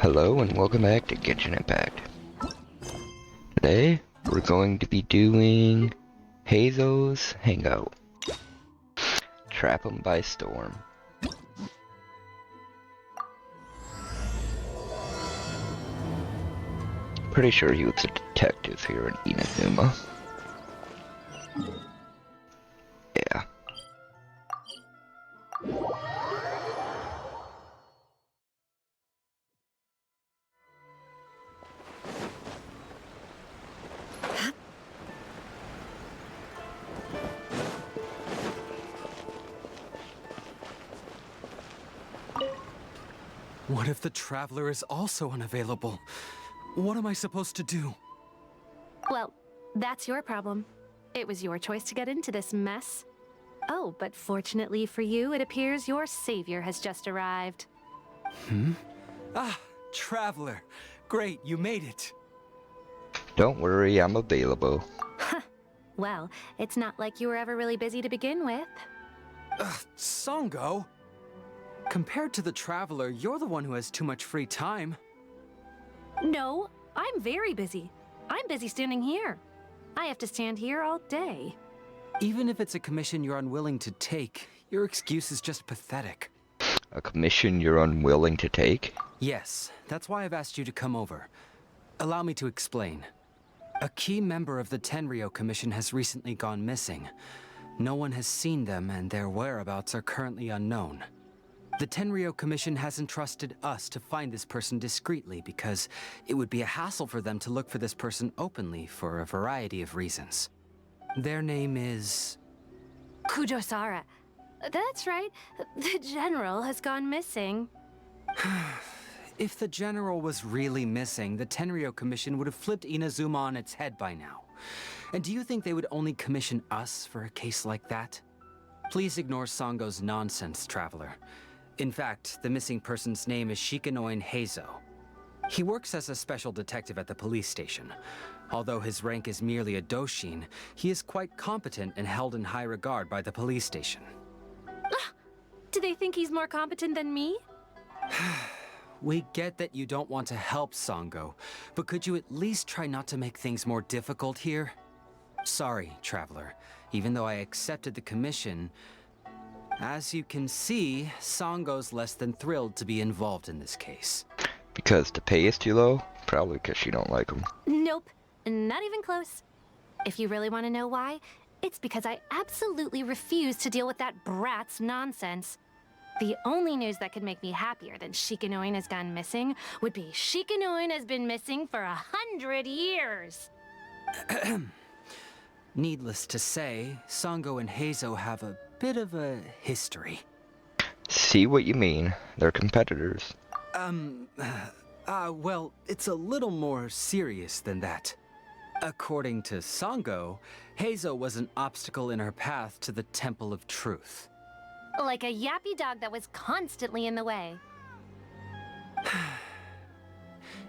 Hello and welcome back to Genshin Impact. Today, we're going to be doing Heizou's Hangout. Trap him by storm. Pretty sure he was a detective here in Inazuma. Yeah. What if the Traveler is also unavailable? What am I supposed to do? Well, that's your problem. It was your choice to get into this mess. Oh, but fortunately for you, it appears your savior has just arrived. Ah, Traveler. Great, you made it. Don't worry, I'm available. Well, it's not like you were ever really busy to begin with. Sango? Compared to the Traveler, you're the one who has too much free time. No, I'm very busy. I'm busy standing here. I have to stand here all day. Even if it's a commission you're unwilling to take, your excuse is just pathetic. A commission you're unwilling to take? Yes, that's why I've asked you to come over. Allow me to explain. A key member of the Tenryou Commission has recently gone missing. No one has seen them, and their whereabouts are currently unknown. The Tenryou Commission has entrusted us to find this person discreetly because it would be a hassle for them to look for this person openly for a variety of reasons. Their name is... Kujosara. That's right. The general has gone missing. If the general was really missing, the Tenryou Commission would have flipped Inazuma on its head by now. And do you think they would only commission us for a case like that? Please ignore Sango's nonsense, Traveler. In fact, the missing person's name is Shikanoin Heizou. He works as a special detective at the police station. Although his rank is merely a doshin, he is quite competent and held in high regard by the police station. Do they think he's more competent than me? We get that you don't want to help Sango, but could you at least try not to make things more difficult here? Sorry, Traveler. Even though I accepted the commission, as you can see, Sango's less than thrilled to be involved in this case. Because the pay is too low? Probably because you don't like him. Nope, not even close. If you really want to know why, it's because I absolutely refuse to deal with that brat's nonsense. The only news that could make me happier than Shikanoin has gone missing would be Shikanoin has been missing for 100 years. Needless to say, Sango and Heizou have a bit of a history. See what you mean. They're competitors. Well, it's a little more serious than that. According to Sango, Heizou was an obstacle in her path to the Temple of Truth. Like a yappy dog that was constantly in the way.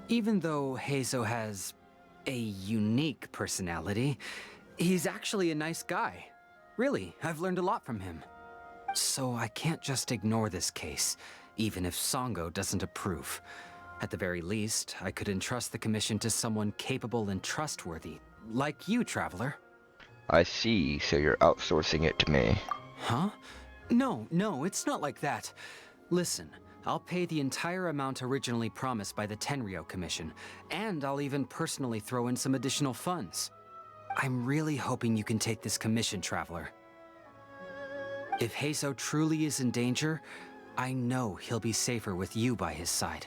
Even though Heizou has a unique personality, he's actually a nice guy. Really, I've learned a lot from him. So I can't just ignore this case, even if Sango doesn't approve. At the very least, I could entrust the commission to someone capable and trustworthy, like you, Traveler. I see, so you're outsourcing it to me. Huh? No, it's not like that. Listen, I'll pay the entire amount originally promised by the Tenryou Commission, and I'll even personally throw in some additional funds. I'm really hoping you can take this commission, Traveler. If Heizou truly is in danger, I know he'll be safer with you by his side.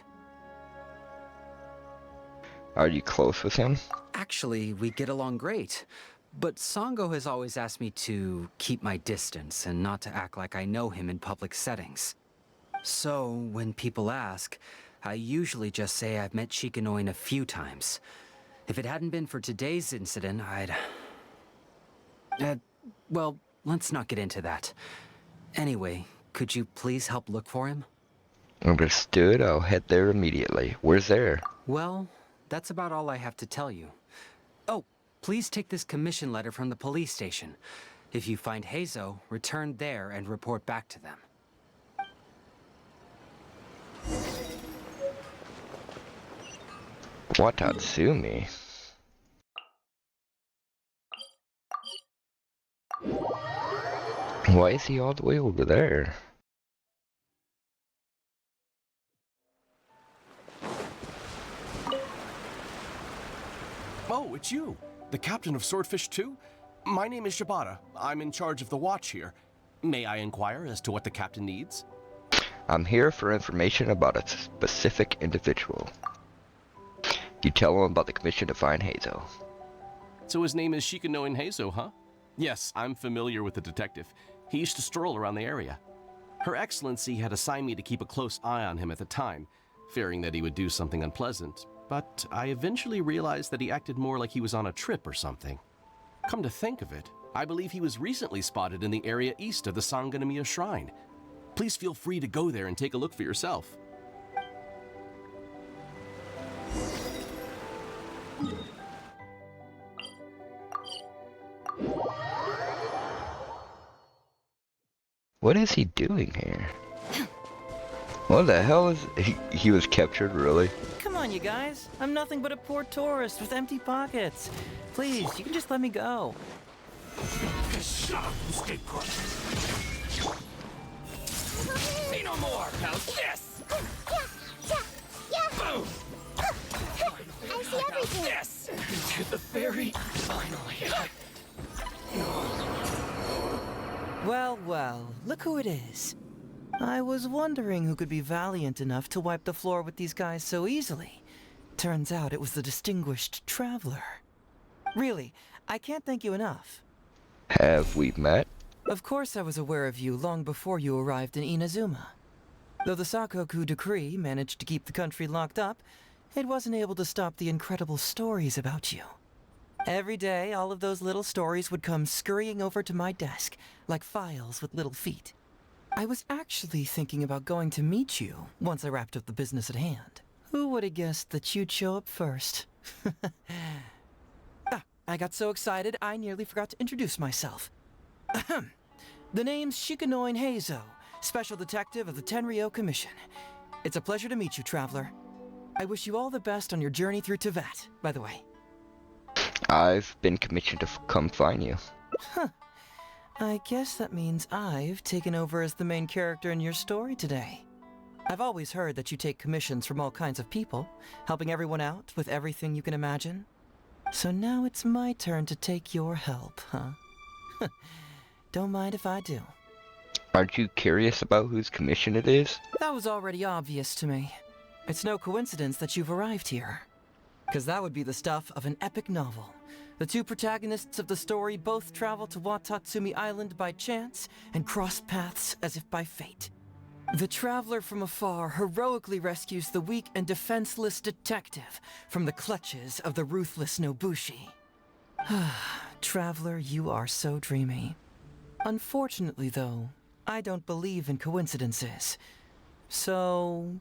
Are you close with him? Actually, we get along great. But Sango has always asked me to keep my distance and not to act like I know him in public settings. So, when people ask, I usually just say I've met Shikanoin a few times. If it hadn't been for today's incident, I'd... well, let's not get into that. Anyway, could you please help look for him? Understood, I'll head there immediately. Where's there? Well, that's about all I have to tell you. Oh, please take this commission letter from the police station. If you find Heizou, return there and report back to them. Watatsumi? Why is he all the way over there? Oh, it's you, the captain of Swordfish 2? My name is Shibata. I'm in charge of the watch here. May I inquire as to what the captain needs? I'm here for information about a specific individual. You tell him about the commission to find Heizou. So his name is Shikano Heizou, huh? Yes, I'm familiar with the detective. He used to stroll around the area. Her Excellency had assigned me to keep a close eye on him at the time, fearing that he would do something unpleasant, but I eventually realized that he acted more like he was on a trip or something. Come to think of it, I believe he was recently spotted in the area east of the Sanganamiya Shrine. Please feel free to go there and take a look for yourself. What is he doing here? What the hell is he was captured, really? Come on, you guys. I'm nothing but a poor tourist with empty pockets. Please, you can just let me go. Shut up, scapegoat! Say no more! How's this? Boom! I see everything. Yes! To the ferry, finally. Well, well, look who it is. I was wondering who could be valiant enough to wipe the floor with these guys so easily. Turns out it was the distinguished traveler. Really, I can't thank you enough. Have we met? Of course I was aware of you long before you arrived in Inazuma. Though the Sakoku decree managed to keep the country locked up, it wasn't able to stop the incredible stories about you. Every day, all of those little stories would come scurrying over to my desk, like files with little feet. I was actually thinking about going to meet you once I wrapped up the business at hand. Who would have guessed that you'd show up first? I got so excited I nearly forgot to introduce myself. Ahem. The name's Shikano Heizou, Special Detective of the Tenryou Commission. It's a pleasure to meet you, Traveler. I wish you all the best on your journey through Teyvat, by the way. I've been commissioned to come find you. Huh. I guess that means I've taken over as the main character in your story today. I've always heard that you take commissions from all kinds of people, helping everyone out with everything you can imagine. So now it's my turn to take your help, huh? Don't mind if I do. Aren't you curious about whose commission it is? That was already obvious to me. It's no coincidence that you've arrived here. Because that would be the stuff of an epic novel. The two protagonists of the story both travel to Watatsumi Island by chance and cross paths as if by fate. The traveler from afar heroically rescues the weak and defenseless detective from the clutches of the ruthless Nobushi. Traveler, you are so dreamy. Unfortunately, though, I don't believe in coincidences. So,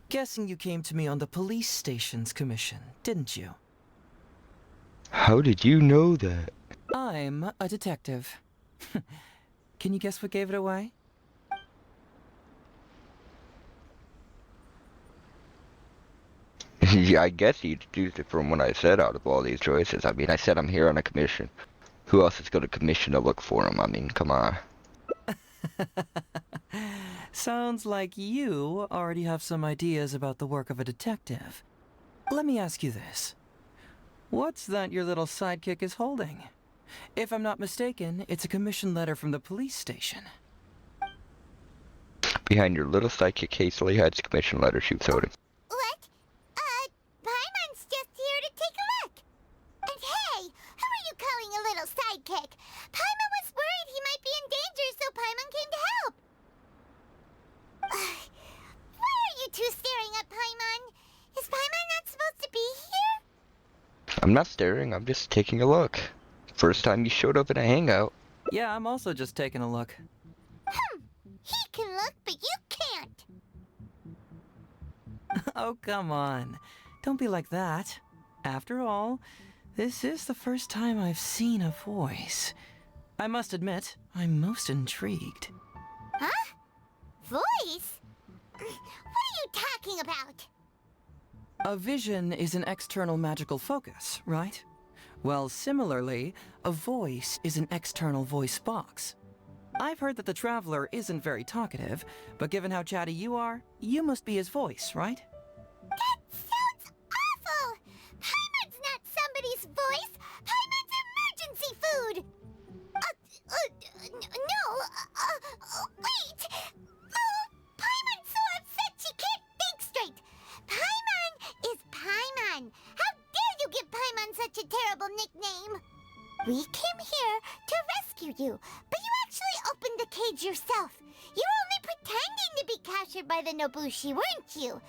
guessing you came to me on the police station's commission, didn't you? How did you know that? I'm a detective. Can you guess what gave it away? Yeah, I guess you deduced it from what I said out of all these choices. I mean, I said I'm here on a commission. Who else is going to commission to look for him? I mean, come on. Sounds like you already have some ideas about the work of a detective. Let me ask you this. What's that your little sidekick is holding? If I'm not mistaken, it's a commission letter from the police station. Behind your little sidekick hastily hides a commission letter she was holding. What? Paimon's just here to take a look. And hey, who are you calling a little sidekick? Paimon was worried he might be in danger, so Paimon came to help. Why are you two staring at Paimon? Is Paimon not supposed to be here? I'm not staring, I'm just taking a look. First time you showed up in a hangout. Yeah, I'm also just taking a look. He can look, but you can't. Oh, come on. Don't be like that. After all, this is the first time I've seen a voice. I must admit, I'm most intrigued. Huh? Voice? What are you talking about? A vision is an external magical focus, right? Well, similarly, a voice is an external voice box. I've heard that the Traveler isn't very talkative, but given how chatty you are, you must be his voice, right? That sounds awful! Paimon's not somebody's voice! Paimon's emergency food! Wait! Oh, Paimon's so upset she can't think straight! Paimon is Paimon! How dare you give Paimon such a terrible nickname? We came here to rescue you, but you actually opened the cage yourself. You were only pretending to be captured by the Nobushi, weren't you?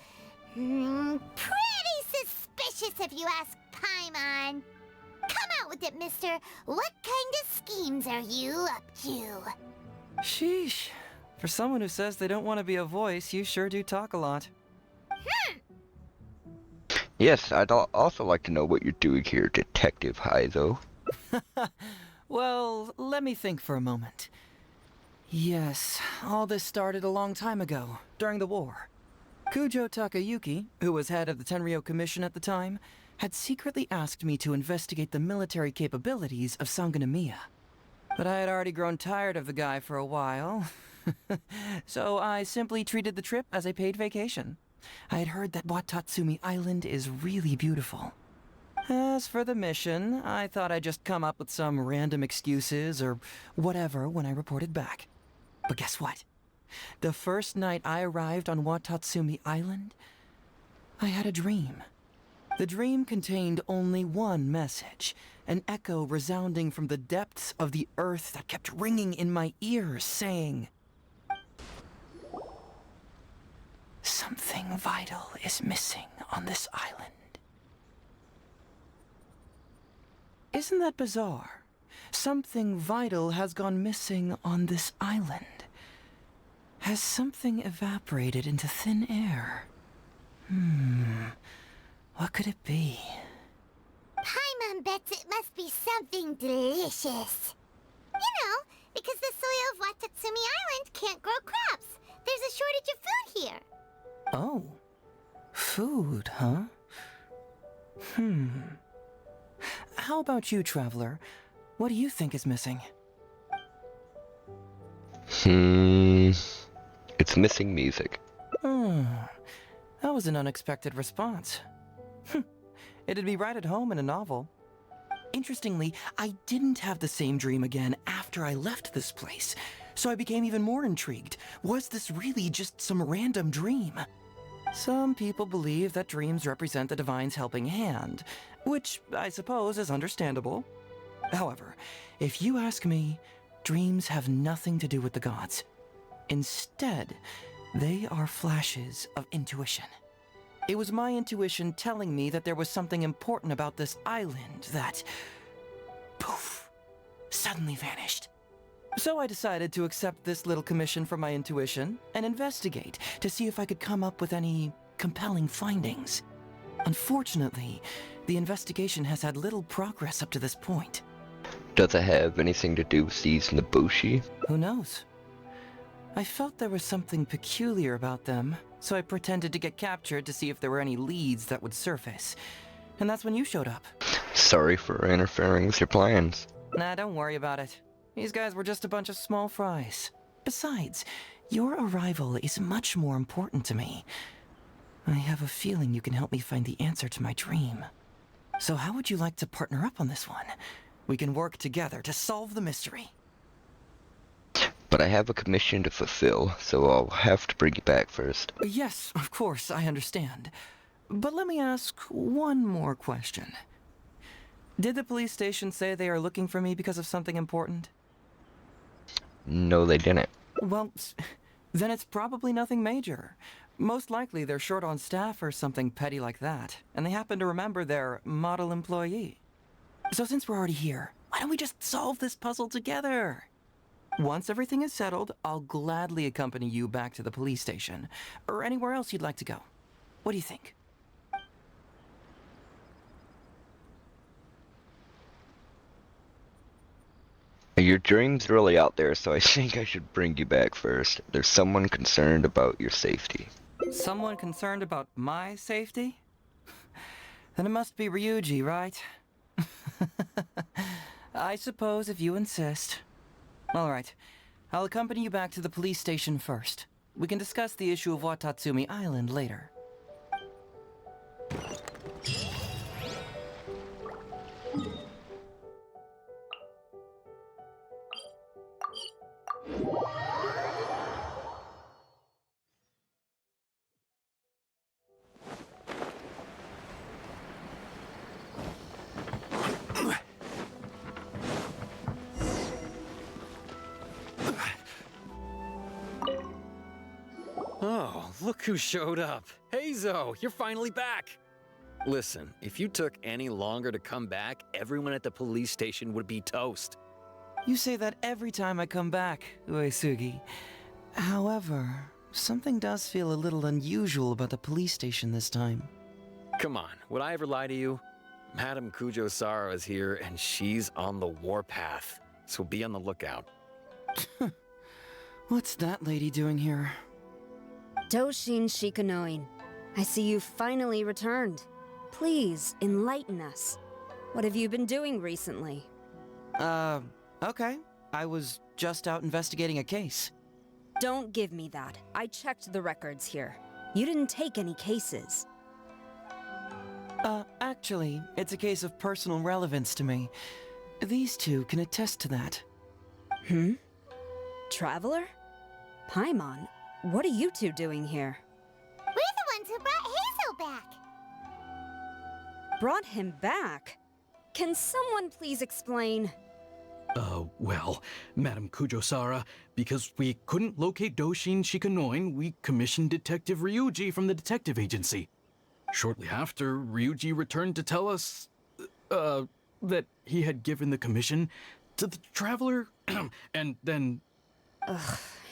Pretty suspicious if you ask Paimon. Come out with it, mister. What kind of schemes are you up to? Sheesh. For someone who says they don't want to be a voice, you sure do talk a lot. Yes, I'd also like to know what you're doing here, Detective Heizou. Well, let me think for a moment. Yes, all this started a long time ago, during the war. Kujo Takayuki, who was head of the Tenryou Commission at the time, had secretly asked me to investigate the military capabilities of Sangonomiya. But I had already grown tired of the guy for a while, so I simply treated the trip as a paid vacation. I had heard that Watatsumi Island is really beautiful. As for the mission, I thought I'd just come up with some random excuses or whatever when I reported back. But guess what? The first night I arrived on Watatsumi Island, I had a dream. The dream contained only one message, an echo resounding from the depths of the earth that kept ringing in my ears, saying, "Something vital is missing on this island." Isn't that bizarre? Something vital has gone missing on this island. Has something evaporated into thin air? What could it be? Paimon bets it must be something delicious. You know, because the soil of Watatsumi Island can't grow crops. There's a shortage of food here. Oh. Food, huh? How about you, Traveler? What do you think is missing? It's missing music. That was an unexpected response. It'd be right at home in a novel. Interestingly, I didn't have the same dream again after I left this place, so I became even more intrigued. Was this really just some random dream? Some people believe that dreams represent the divine's helping hand, which I suppose is understandable. However, if you ask me, dreams have nothing to do with the gods. Instead, they are flashes of intuition. It was my intuition telling me that there was something important about this island that, poof, suddenly vanished. So I decided to accept this little commission from my intuition and investigate to see if I could come up with any compelling findings. Unfortunately, the investigation has had little progress up to this point. Does it have anything to do with these Nobushi? Who knows? I felt there was something peculiar about them, so I pretended to get captured to see if there were any leads that would surface. And that's when you showed up. Sorry for interfering with your plans. Nah, don't worry about it. These guys were just a bunch of small fries. Besides, your arrival is much more important to me. I have a feeling you can help me find the answer to my dream. So how would you like to partner up on this one? We can work together to solve the mystery. But I have a commission to fulfill, so I'll have to bring you back first. Yes, of course, I understand. But let me ask one more question. Did the police station say they are looking for me because of something important? No, they didn't. Well, then it's probably nothing major. Most likely they're short on staff or something petty like that, and they happen to remember their model employee. So since we're already here, why don't we just solve this puzzle together? Once everything is settled, I'll gladly accompany you back to the police station, or anywhere else you'd like to go. What do you think? Your dream's really out there, so I think I should bring you back first. There's someone concerned about your safety. Someone concerned about my safety? Then it must be Ryuji, right? I suppose if you insist. All right. I'll accompany you back to the police station first. We can discuss the issue of Watatsumi Island later. Oh, look who showed up. Heizou, you're finally back. Listen, if you took any longer to come back, everyone at the police station would be toast. You say that every time I come back, Uesugi. However, something does feel a little unusual about the police station this time. Come on, would I ever lie to you? Madame Kujo-Sara is here, and she's on the warpath, so be on the lookout. What's that lady doing here? Doshin Shikanoin, I see you finally returned. Please, enlighten us. What have you been doing recently? Okay. I was just out investigating a case. Don't give me that. I checked the records here. You didn't take any cases. Actually, it's a case of personal relevance to me. These two can attest to that. Traveler? Paimon, what are you two doing here? We're the ones who brought Heizou back. Brought him back? Can someone please explain? Well, Madame Kujo-Sara, because we couldn't locate Doshin Shikanoin, we commissioned Detective Ryuji from the detective agency. Shortly after, Ryuji returned to tell us, that he had given the commission to the Traveler, and then...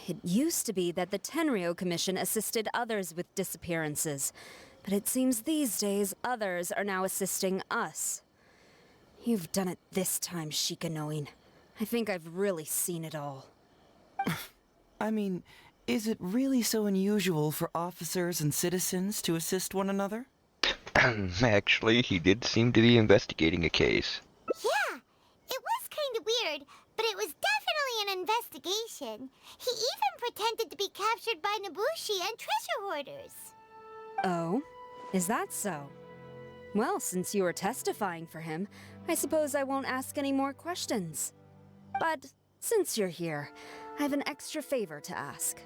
It used to be that the Tenryo Commission assisted others with disappearances, but it seems these days others are now assisting us. You've done it this time, Shikanoin. I think I've really seen it all. I mean, is it really so unusual for officers and citizens to assist one another? Actually, he did seem to be investigating a case. Yeah, it was kind of weird, but it was definitely an investigation. He even pretended to be captured by Nobushi and treasure hoarders. Oh? Is that so? Well, since you are testifying for him, I suppose I won't ask any more questions. But since you're here, I have an extra favor to ask.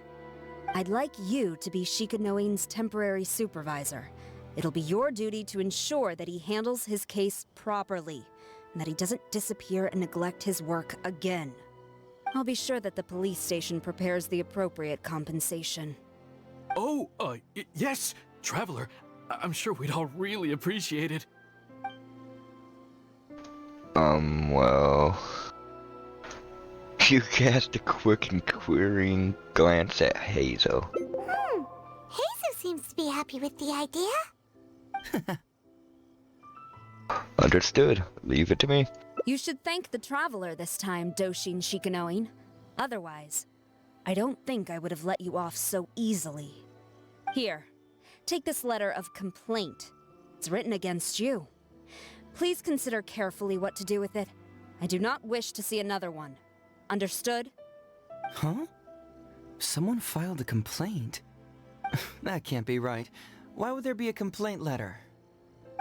I'd like you to be Shikanoin's temporary supervisor. It'll be your duty to ensure that he handles his case properly, and that he doesn't disappear and neglect his work again. I'll be sure that the police station prepares the appropriate compensation. Oh, yes, Traveler. I'm sure we'd all really appreciate it. Well... You cast a quick and querying glance at Heizou. Heizou seems to be happy with the idea. Understood. Leave it to me. You should thank the Traveler this time, Doshin Shikanoin. Otherwise, I don't think I would have let you off so easily. Here, take this letter of complaint. It's written against you. Please consider carefully what to do with it. I do not wish to see another one. Understood? Huh? Someone filed a complaint? That can't be right. Why would there be a complaint letter?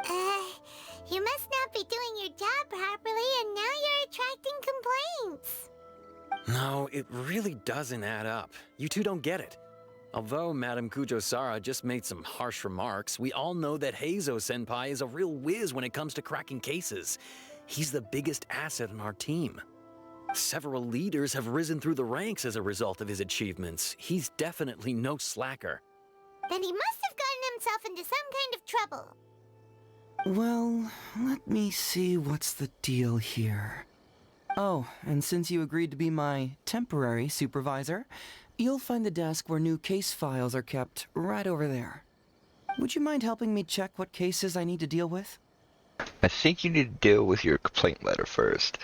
You must not be doing your job properly, and now you're attracting complaints. No, it really doesn't add up. You two don't get it. Although Madame Kujo-Sara just made some harsh remarks, we all know that Heizou-senpai is a real whiz when it comes to cracking cases. He's the biggest asset on our team. Several leaders have risen through the ranks as a result of his achievements. He's definitely no slacker. Then he must have gotten himself into some kind of trouble. Well, let me see what's the deal here. Oh, and since you agreed to be my temporary supervisor, you'll find the desk where new case files are kept right over there. Would you mind helping me check what cases I need to deal with? I think you need to deal with your complaint letter first.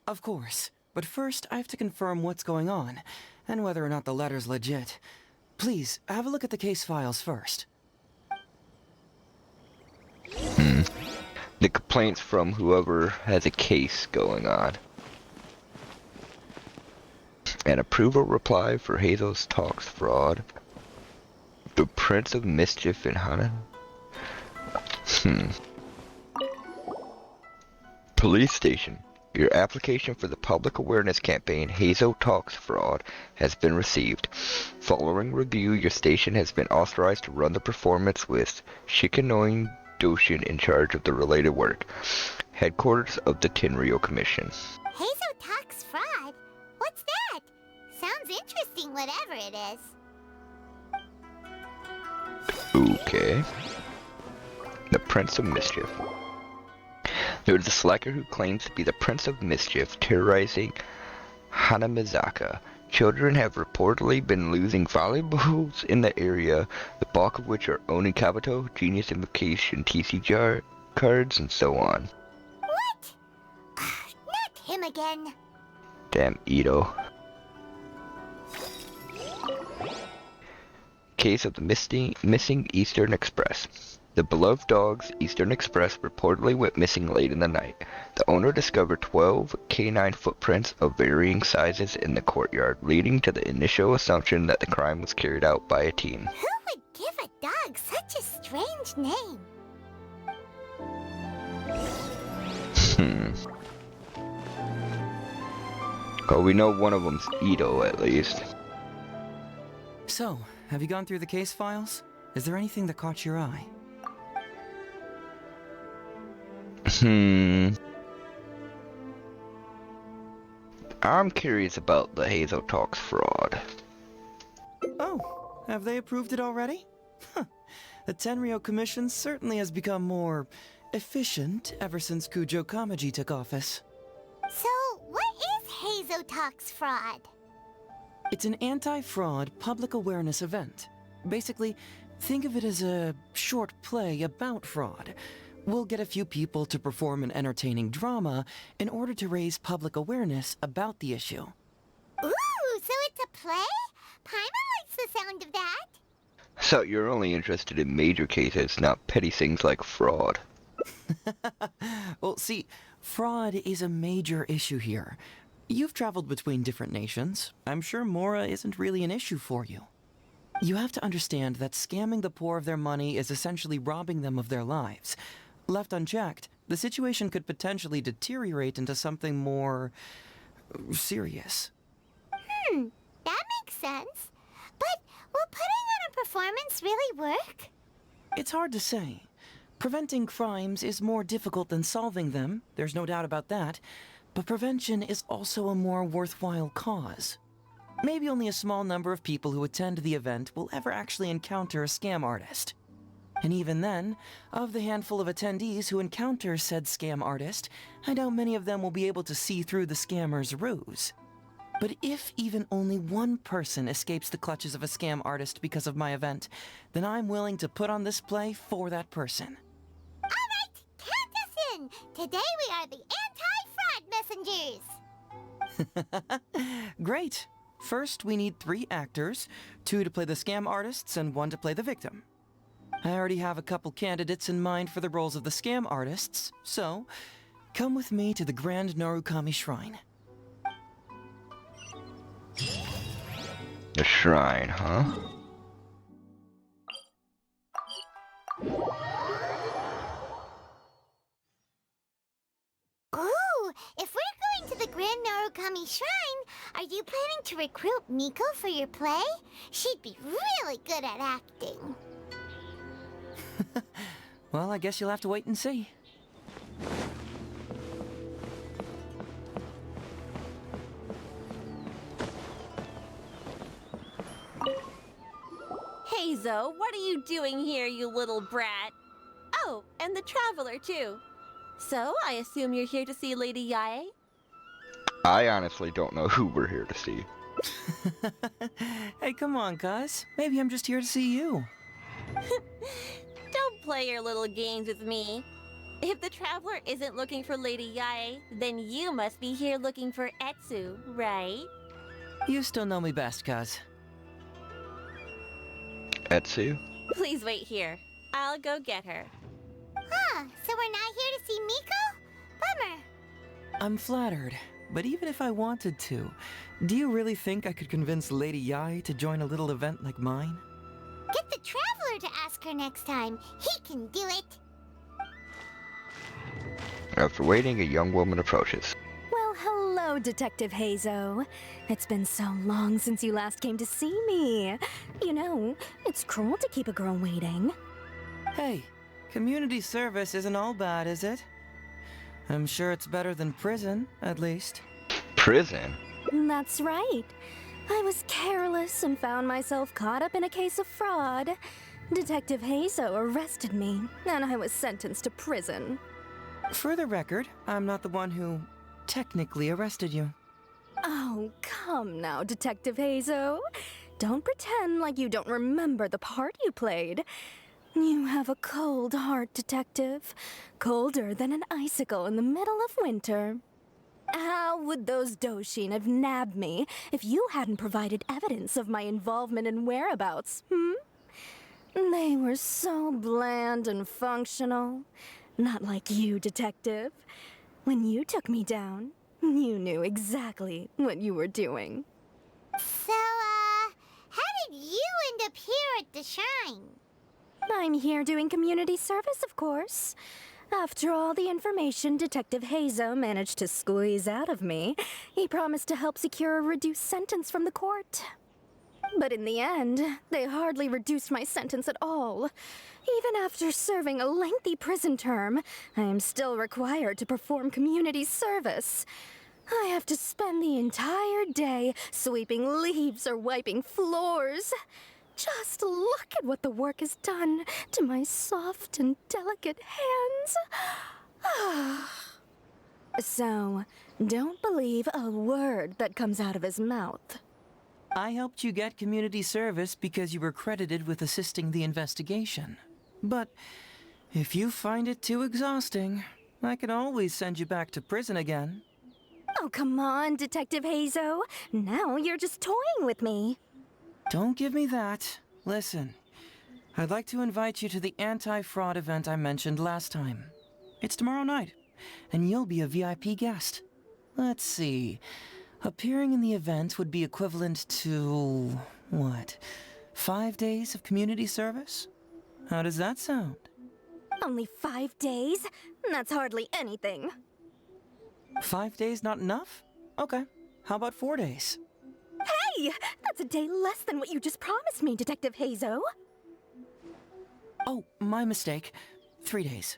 Of course, but first I have to confirm what's going on, and whether or not the letter's legit. Please, have a look at the case files first. The complaints from whoever has a case going on. An approval reply for Heizou's talks fraud. The Prince of Mischief in Hana. Police station. Your application for the public awareness campaign Heizou Talks Fraud has been received. Following review, your station has been authorized to run the performance with Shikanoin Doshin in charge of the related work. Headquarters of the Tenryou Commission. Heizou Talks Fraud? What's that? Sounds interesting, whatever it is. Okay. The Prince of Mischief. There is a slacker who claims to be the Prince of Mischief, terrorizing Hanamizaka. Children have reportedly been losing valuables in the area, the bulk of which are Oni Kabuto, Genius Invocation TC cards, and so on. What? Not him again. Damn Ito. Case of the missing Eastern Express. The beloved dog's Eastern Express reportedly went missing late in the night. The owner discovered 12 canine footprints of varying sizes in the courtyard, leading to the initial assumption that the crime was carried out by a team. Who would give a dog such a strange name? Well, we know one of them's Ito, at least. So, have you gone through the case files? Is there anything that caught your eye? I'm curious about the Heizou Talks fraud. Oh, have they approved it already? Huh. The Tenryou Commission certainly has become more efficient ever since Kujo Kamaji took office. So, what is Heizou Talks Fraud? It's an anti-fraud public awareness event. Basically, think of it as a short play about fraud. We'll get a few people to perform an entertaining drama in order to raise public awareness about the issue. Ooh, so it's a play? Paimon likes the sound of that. So you're only interested in major cases, not petty things like fraud. Well, see, fraud is a major issue here. You've traveled between different nations. I'm sure Mora isn't really an issue for you. You have to understand that scamming the poor of their money is essentially robbing them of their lives. Left unchecked, the situation could potentially deteriorate into something more serious. That makes sense. But will putting on a performance really work? It's hard to say. Preventing crimes is more difficult than solving them, there's no doubt about that, but prevention is also a more worthwhile cause. Maybe only a small number of people who attend the event will ever actually encounter a scam artist. And even then, of the handful of attendees who encounter said scam artist, I doubt many of them will be able to see through the scammer's ruse. But if even only one person escapes the clutches of a scam artist because of my event, then I'm willing to put on this play for that person. Alright, count us in! Today we are the anti-fraud messengers! Great! First, we need 3 actors, 2 to play the scam artists and 1 to play the victim. I already have a couple candidates in mind for the roles of the scam artists, so come with me to the Grand Narukami Shrine. The shrine, huh? Ooh, if we're going to the Grand Narukami Shrine, are you planning to recruit Miko for your play? She'd be really good at acting. Well, I guess you'll have to wait and see. Heizou, what are you doing here, you little brat? Oh, and the Traveler, too. So, I assume you're here to see Lady Yae? I honestly don't know who we're here to see. Hey, come on, guys. Maybe I'm just here to see you. Don't play your little games with me. If the Traveler isn't looking for Lady Yae, then you must be here looking for Etsu, right? You still know me best, cuz. Etsu? Please wait here. I'll go get her. Huh, so we're not here to see Miko? Bummer. I'm flattered, but even if I wanted to, do you really think I could convince Lady Yai to join a little event like mine? Get the Traveler to ask her next time. He can do it. After waiting, a young woman approaches. Well, hello, Detective Heizou. It's been so long since you last came to see me. You know, it's cruel to keep a girl waiting. Hey, community service isn't all bad, is it? I'm sure it's better than prison, at least. Prison? That's right. I was careless and found myself caught up in a case of fraud. Detective Heizou arrested me, and I was sentenced to prison. For the record, I'm not the one who technically arrested you. Oh, come now, Detective Heizou. Don't pretend like you don't remember the part you played. You have a cold heart, Detective. Colder than an icicle in the middle of winter. How would those Doshin have nabbed me if you hadn't provided evidence of my involvement and whereabouts, They were so bland and functional. Not like you, Detective. When you took me down, you knew exactly what you were doing. So, how did you end up here at the Shrine? I'm here doing community service, of course. After all the information Detective Heizou managed to squeeze out of me, he promised to help secure a reduced sentence from the court. But in the end, they hardly reduced my sentence at all. Even after serving a lengthy prison term, I am still required to perform community service. I have to spend the entire day sweeping leaves or wiping floors. Just look at what the work has done to my soft and delicate hands. So, don't believe a word that comes out of his mouth. I helped you get community service because you were credited with assisting the investigation. But if you find it too exhausting, I can always send you back to prison again. Oh, come on, Detective Heizou. Now you're just toying with me. Don't give me that. Listen, I'd like to invite you to the anti-fraud event I mentioned last time. It's tomorrow night, and you'll be a VIP guest. Let's see. Appearing in the event would be equivalent to, what, 5 days of community service? How does that sound? Only 5 days? That's hardly anything. 5 days not enough? Okay. How about 4 days? Hey! That's a day less than what you just promised me, Detective Heizou. Oh, my mistake. 3 days.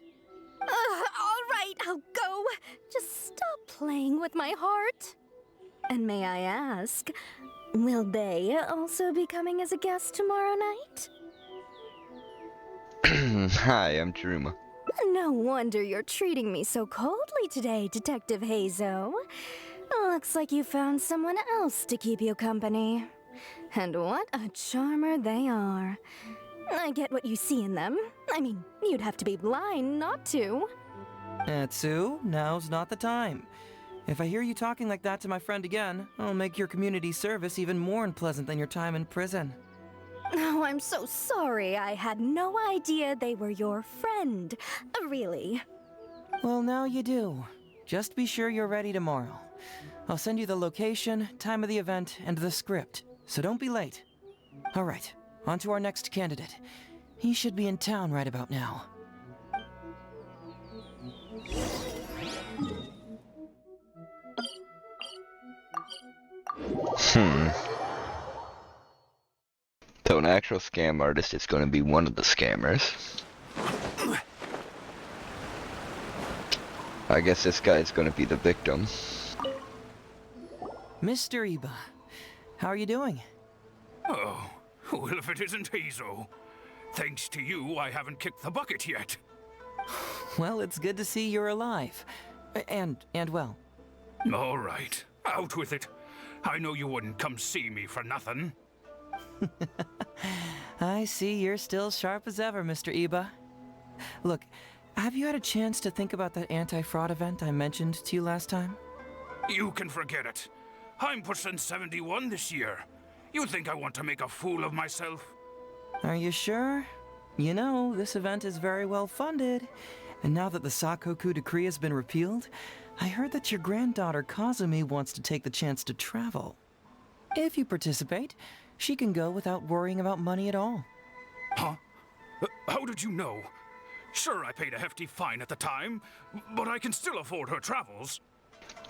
All right, I'll go. Just stop playing with my heart. And may I ask, will they also be coming as a guest tomorrow night? Hi, I'm Jiruma. No wonder you're treating me so coldly today, Detective Heizou. Looks like you found someone else to keep you company. And what a charmer they are. I get what you see in them. I mean, you'd have to be blind not to. Atsu, now's not the time. If I hear you talking like that to my friend again, I'll make your community service even more unpleasant than your time in prison. Oh, I'm so sorry. I had no idea they were your friend. Really. Well, now you do. Just be sure you're ready tomorrow. I'll send you the location, time of the event, and the script, so don't be late. All right, on to our next candidate. He should be in town right about now. So an actual scam artist is going to be one of the scammers. I guess this guy's going to be the victim. Mr. Iba, how are you doing? Oh, well, if it isn't Heizou. Thanks to you, I haven't kicked the bucket yet. Well, it's good to see you're alive. And well. All right, out with it. I know you wouldn't come see me for nothing. I see you're still sharp as ever, Mr. Iba. Look, have you had a chance to think about that anti-fraud event I mentioned to you last time? You can forget it. I'm pushing 71 this year. You think I want to make a fool of myself? Are you sure? You know, this event is very well funded. And now that the Sakoku decree has been repealed, I heard that your granddaughter Kazumi wants to take the chance to travel. If you participate, she can go without worrying about money at all. Huh? How did you know? Sure, I paid a hefty fine at the time, but I can still afford her travels.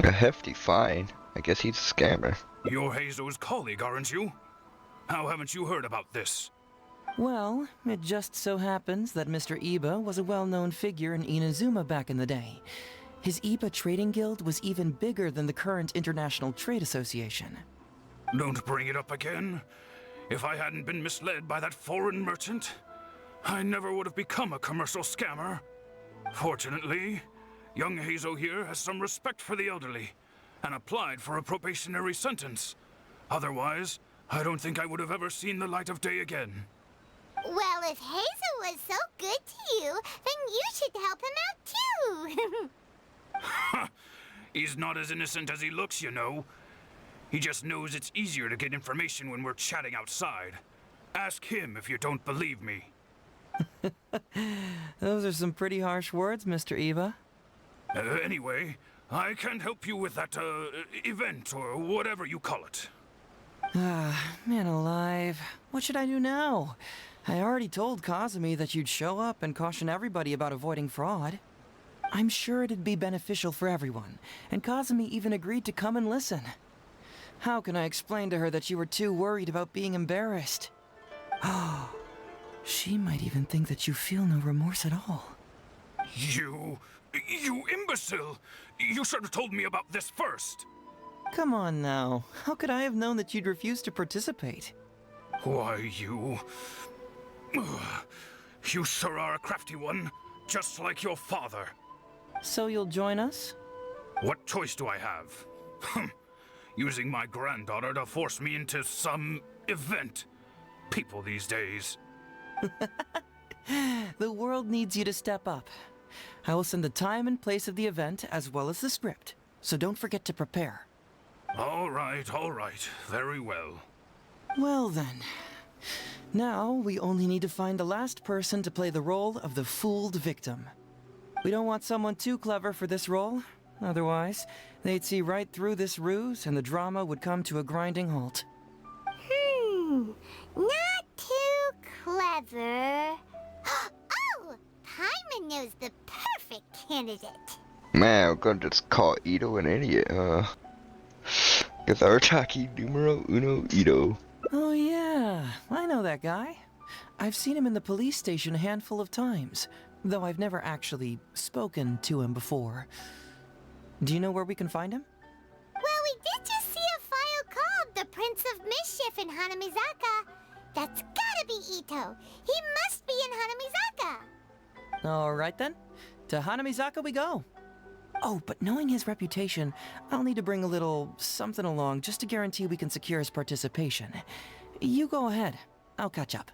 A hefty fine? I guess he's a scammer. You're Heizou's colleague, aren't you? How haven't you heard about this? Well, it just so happens that Mr. Iba was a well-known figure in Inazuma back in the day. His Iba Trading Guild was even bigger than the current International Trade Association. Don't bring it up again. If I hadn't been misled by that foreign merchant, I never would have become a commercial scammer. Fortunately, young Heizou here has some respect for the elderly and applied for a probationary sentence. Otherwise, I don't think I would have ever seen the light of day again. Well, if Heizou was so good to you, then you should help him out too. He's not as innocent as he looks, you know. He just knows it's easier to get information when we're chatting outside. Ask him if you don't believe me. Those are some pretty harsh words, Mr. Iba. Anyway, I can't help you with that, event or whatever you call it. Man alive. What should I do now? I already told Kazumi that you'd show up and caution everybody about avoiding fraud. I'm sure it'd be beneficial for everyone, and Kazumi even agreed to come and listen. How can I explain to her that you were too worried about being embarrassed? Oh, she might even think that you feel no remorse at all. You imbecile! You should have told me about this first! Come on now. How could I have known that you'd refuse to participate? Why, you... You sure are a crafty one, just like your father. So you'll join us? What choice do I have? Using my granddaughter to force me into some event. People these days. The world needs you to step up. I will send the time and place of the event as well as the script, so don't forget to prepare. All right, very well. Well then. Now, we only need to find the last person to play the role of the fooled victim. We don't want someone too clever for this role. Otherwise, they'd see right through this ruse and the drama would come to a grinding halt. Not too clever. Oh, Paimon knows the perfect candidate. Man, I'm gonna just call Ito an idiot, Guess our Taki numero uno Ito. Oh yeah, I know that guy. I've seen him in the police station a handful of times, though I've never actually spoken to him before. Do you know where we can find him? Well, we did just see a file called The Prince of Mischief in Hanamizaka. That's gotta be Ito. He must be in Hanamizaka. Alright then, to Hanamizaka we go. Oh, but knowing his reputation, I'll need to bring a little something along just to guarantee we can secure his participation. You go ahead. I'll catch up.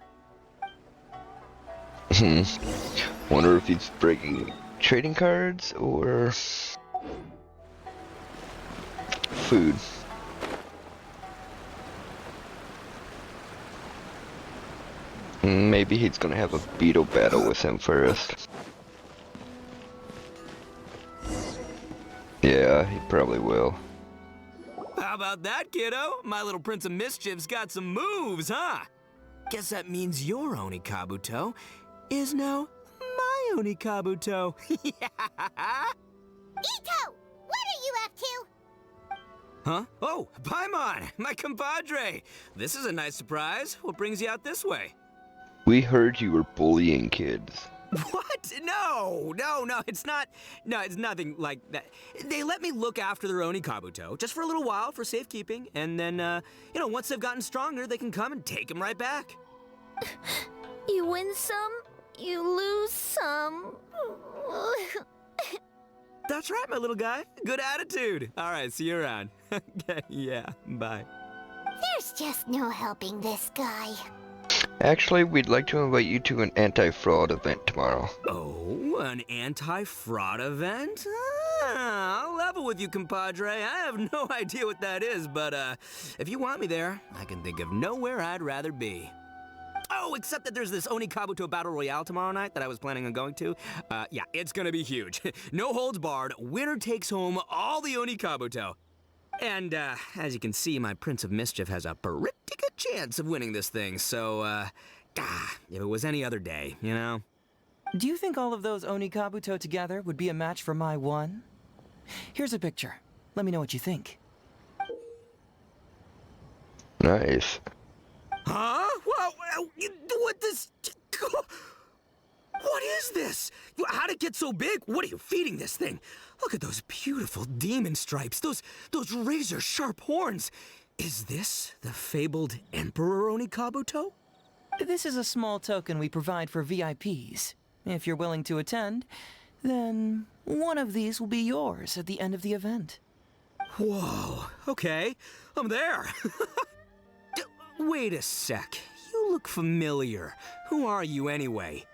Wonder if he's breaking trading cards or food. Maybe he's gonna have a beetle battle with him first. Yeah, he probably will. How about that, kiddo? My little Prince of Mischief's got some moves, huh? Guess that means your Onikabuto is now my Onikabuto. Ito, what are you up to? Huh? Oh, Paimon, my compadre. This is a nice surprise. What brings you out this way? We heard you were bullying kids. What? No, it's not. No, it's nothing like that. They let me look after their Onikabuto just for a little while for safekeeping, and then, once they've gotten stronger, they can come and take him right back. You win some, you lose some. That's right, my little guy. Good attitude. All right, see you around. Okay, yeah, bye. There's just no helping this guy. Actually, we'd like to invite you to an anti-fraud event tomorrow. Oh, an anti-fraud event? Ah, I'll level with you, compadre. I have no idea what that is, but if you want me there, I can think of nowhere I'd rather be. Oh, except that there's this Oni Kabuto Battle Royale tomorrow night that I was planning on going to. Yeah, it's gonna be huge. No holds barred, winner takes home all the Oni Kabuto. And, as you can see, my Prince of Mischief has a pretty good chance of winning this thing, so, if it was any other day, you know? Do you think all of those Oni Kabuto together would be a match for my one? Here's a picture. Let me know what you think. Nice. Huh? What this? What is this? How'd it get so big? What are you feeding this thing? Look at those beautiful demon stripes, those razor-sharp horns. Is this the fabled Emperor Oni Kabuto? This is a small token we provide for VIPs. If you're willing to attend, then one of these will be yours at the end of the event. Whoa, okay, I'm there. Wait a sec, you look familiar. Who are you anyway?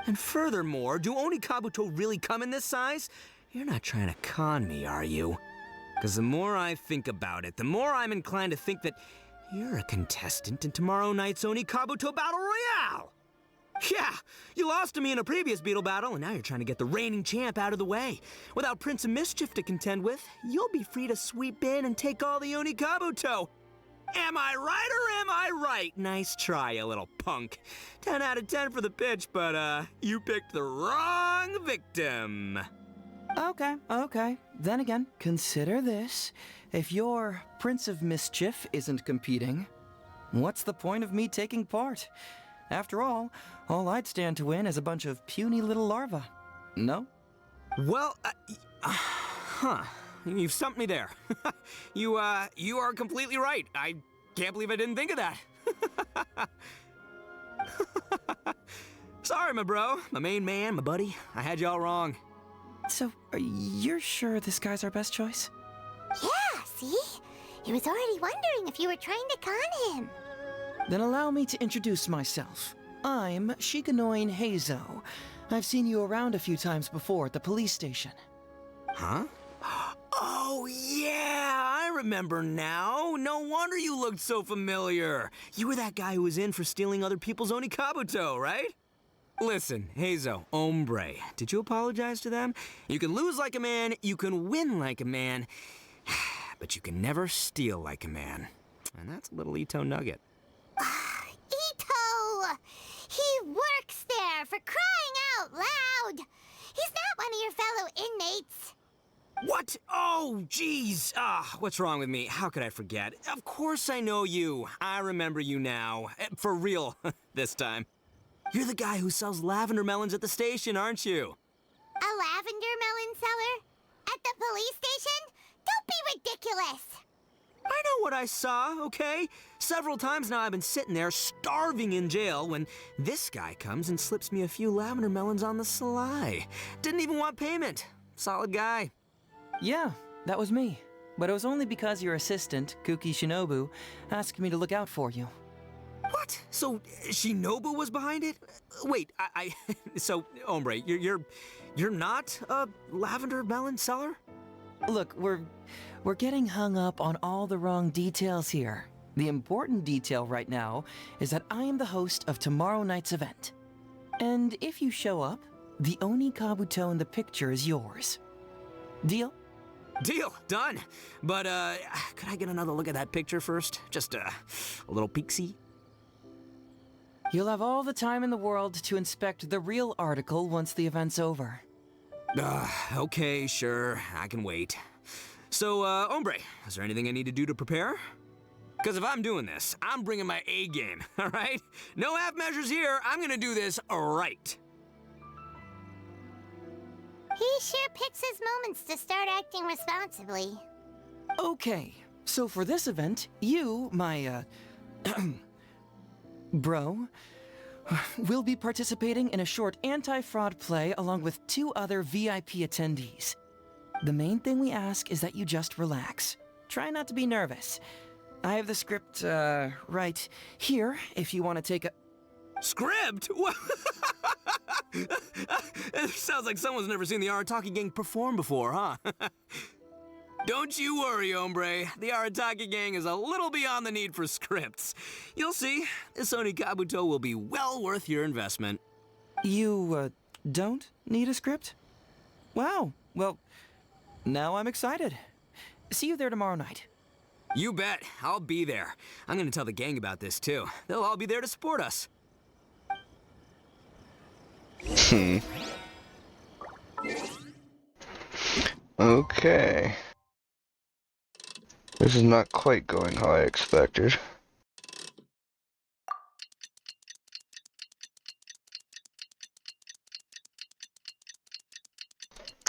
And furthermore, do Oni Kabuto really come in this size? You're not trying to con me, are you? Because the more I think about it, the more I'm inclined to think that you're a contestant in tomorrow night's Oni Kabuto Battle Royale! Yeah, you lost to me in a previous Beetle battle, and now you're trying to get the reigning champ out of the way. Without Prince of Mischief to contend with, you'll be free to sweep in and take all the Oni Kabuto. Am I right or am I right? Nice try, you little punk. 10 out of 10 for the pitch, but, you picked the wrong victim. Okay. Then again, consider this. If your Prince of Mischief isn't competing, what's the point of me taking part? After all I'd stand to win is a bunch of puny little larvae. No? Well, you've stumped me there. You are completely right. I can't believe I didn't think of that. Sorry, my bro, my main man, my buddy. I had you all wrong. So, you're sure this guy's our best choice? Yeah, see? He was already wondering if you were trying to con him. Then allow me to introduce myself. I'm Shikanoin Heizou. I've seen you around a few times before at the police station. Huh? Oh, yeah, I remember now. No wonder you looked so familiar. You were that guy who was in for stealing other people's Oni Kabuto, right? Listen, Heizou, hombre, did you apologize to them? You can lose like a man, you can win like a man, but you can never steal like a man. And that's a little Ito nugget. Ito! He works there, for crying out loud! He's not one of your fellow inmates. What? Oh, jeez. What's wrong with me? How could I forget? Of course I know you. I remember you now. For real, this time. You're the guy who sells lavender melons at the station, aren't you? A lavender melon seller? At the police station? Don't be ridiculous! I know what I saw, okay? Several times now I've been sitting there starving in jail when this guy comes and slips me a few lavender melons on the sly. Didn't even want payment. Solid guy. Yeah, that was me. But it was only because your assistant, Kuki Shinobu, asked me to look out for you. What? So Shinobu was behind it? Wait, so hombre, you're not a lavender melon seller? Look, we're getting hung up on all the wrong details here. The important detail right now is that I am the host of tomorrow night's event. And if you show up, the Oni Kabuto in the picture is yours. Deal? Deal, done. But, could I get another look at that picture first? Just, a little peek-see? You'll have all the time in the world to inspect the real article once the event's over. Okay, sure, I can wait. So, hombre, is there anything I need to do to prepare? Because if I'm doing this, I'm bringing my A game, all right? No half measures here, I'm gonna do this right. He sure picks his moments to start acting responsibly. Okay, so for this event, you, my, bro, will be participating in a short anti-fraud play along with 2 other VIP attendees. The main thing we ask is that you just relax. Try not to be nervous. I have the script, right here, if you want to take a... Script? It sounds like someone's never seen the Arataki gang perform before, huh? Don't you worry, hombre. The Arataki gang is a little beyond the need for scripts. You'll see, this Onikabuto will be well worth your investment. You, don't need a script? Wow, well, now I'm excited. See you there tomorrow night. You bet. I'll be there. I'm gonna tell the gang about this, too. They'll all be there to support us. Okay. This is not quite going how I expected.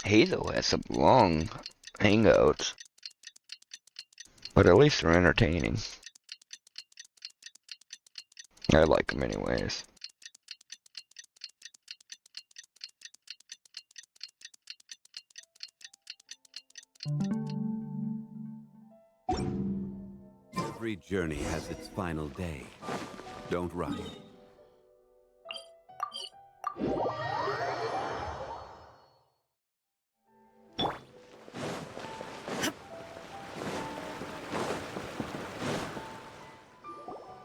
Heizou has some long hangouts, but at least they're entertaining. I like them anyways. Every journey has its final day. Don't rush.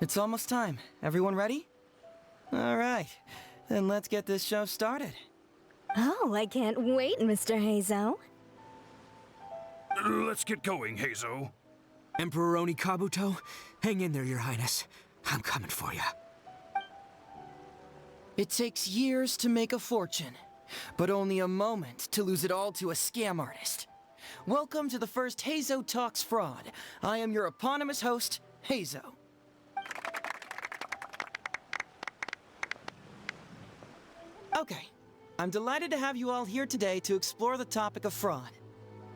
It's almost time. Everyone ready? All right, then let's get this show started. Oh, I can't wait, Mr. Heizou. Let's get going, Heizou. Emperor Onikabuto, hang in there, Your Highness. I'm coming for you. It takes years to make a fortune, but only a moment to lose it all to a scam artist. Welcome to the first Heizou Talks Fraud. I am your eponymous host, Heizou. Okay, I'm delighted to have you all here today to explore the topic of fraud.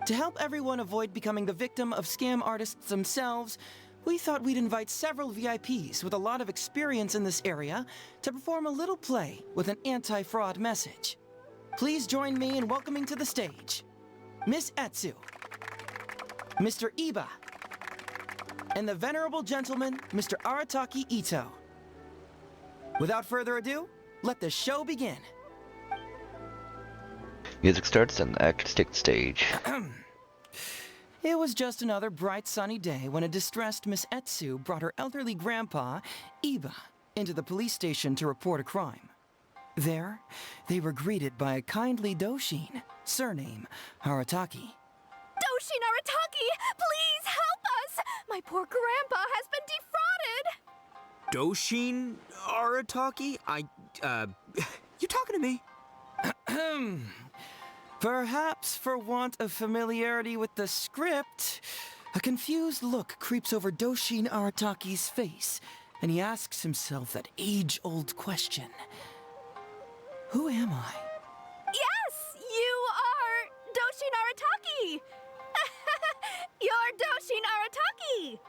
To help everyone avoid becoming the victim of scam artists themselves, we thought we'd invite several VIPs with a lot of experience in this area to perform a little play with an anti-fraud message. Please join me in welcoming to the stage Miss Etsu, Mr. Iba, and the venerable gentleman, Mr. Arataki Ito. Without further ado, let the show begin. Music starts and the actors take the stage. It was just another bright sunny day when a distressed Miss Etsu brought her elderly grandpa, Iba, into the police station to report a crime. There, they were greeted by a kindly Doshin, surname Arataki. Doshin Arataki, please help us! My poor grandpa has been defrauded! Doshin Arataki? You talking to me? Perhaps for want of familiarity with the script, a confused look creeps over Doshin Arataki's face, and he asks himself that age-old question. Who am I? Yes! You are Doshin Arataki! You're Doshin Arataki!